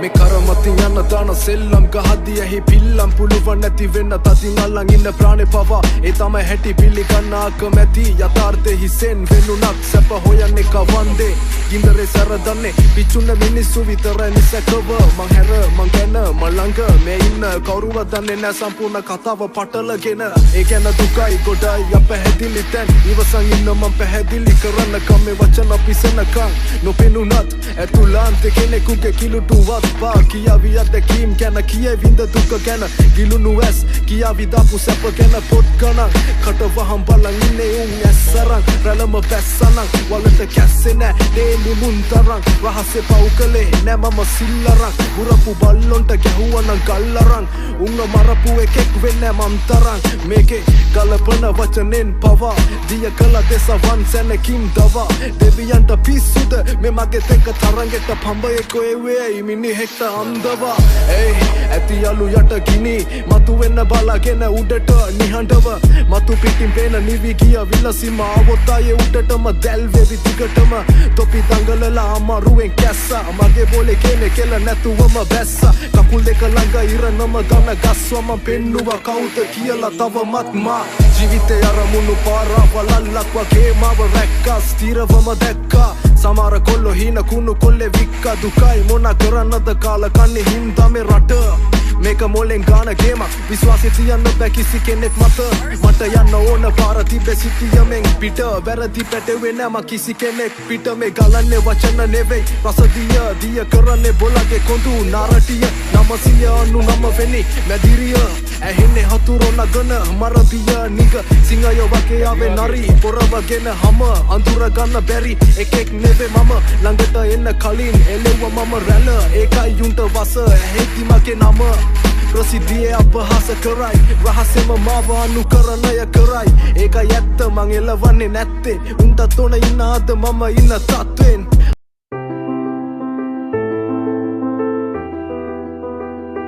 මේ කරමතින් යන දාන සෙල්ලම් ගහද්දී ඇහි පිල්ලම් පුළුවන් නැති වෙන්න තතින් අල්ලන් ඉන්න ප්‍රාණේ පවා ඒ තමයි හැටි පිළිගන්න අකමැති යථාර්ථේ හිසෙන් වෙනුණක් සැප හොයන්නේ කවන්දේ ගින්දරේ සරදන්නේ පිච්චුන්න මිනිස්සු විතරයි නිසකව මං හැර මං ගැන මලංග මේ ඉන්න කවුරුවත් දන්නේ නැ සම්පූර්ණ කතාව පටලගෙන ඒ ගැන දුකයි ගොඩයි අපැහැදිලි තැන් ඉවසන් ඉන්න මං පැහැදිලි කරන්න කම්මේ වචන පිසෙනකම් නොපෙනුනත් ඇතුළාන්තේ කෙනෙකුගේ කිලුටුවත් පා කියාවි අත්දැකීම් ගැන කියවින්ද දුක ගැන ගිලුණු ඇස් කියාවි දාපු සැප ගැන පොත් ගණන් කටවහම් බලන් ඉන්නේ උන් ඇස්සරන් රැළම බැස්සනන් වලට කැස්සේ නෑ දේලි මුන්තරන් රහසේ පව් කළේ නෑ මම සිල්ලරන් ගුරපු බල්ලොන්ට ගැහුවනම් ගල්ලරන් උන්ව මරපු එකෙක් වෙන්නේ මම් තරන් මේකේ ගලපන වචනෙන් පවා දිය කළ දෙසවන් සැනකින් දවා දෙවියන්ට පිස්සුද මේ මගේ තෙක තරගෙට පඹයෙකෝ එවේ මිනිහෙක්ට අන්දවා ඒ ඇති යලු යට ගිනි මතු වෙන්න බලාගෙන උඩට නිහඬව මතු පිටින් පේන නිවි ගිය විලසිම ආවොත් ආයේ උඩටම දැල්වෙවි දිගටම තොපි දඟලලා අමාරුවෙන් කැස්සා මගේ බෝලේ කෙනේ කෙල නැතුවම බැස්සා කකුල් දෙක ළඟ ඉරනම ගන ගස්වම පෙන්නුවා කවුද කියලා තවමත් මා ජීවිතේ අරමුණු පාරවලල්ලක් වගේ මාව රැක්කා ස්ථිරවම දැක්කා සමහර කොල්ලෝ හීන කුණු කොල්ලේ වික්කා දුකයි මොන කරන්නද කාල කන්නේ හින්දා මේ රට මේක මොලෙන් ගාන ගේමක් විශ්වාසය තියන්න බෑ කිසි කෙනෙක් මත මට යන්න ඕන පාර තිබ්බේ සිටියමෙන් පිට වැරදි පැටවෙන්නේ නෑ මං කිසි කෙනෙක් පිට මේ ගලන්නේ වචන නෙවෙයි රසදිය දිය කරන්නේ බොලගේ කොඳු නාරටිය 999 වෙනි මැදිරිය ඇහෙන්නේ හතුරෝ නගන මරදිය නිග සිංහයෝ වගේ ආවේ නරි පොරවගෙන හැම අඳුර ගන්න බැරි එකෙක් නෙවෙයි මම ළඟට එන්න කලින් එළෙව්ව මම රැළ ඒකයි යුන්ට වස ඇහෙති මගේ නම ප්‍රසිද්ධියේ අපහාස කරයි රහසෙම මාව අනුකරණය කරයි ඒකයි ඇත්ත මං එළවන්නේ නැත්තේ උන්ටත් ඕන ඉන්න අද මම ඉන්න තත්වෙන්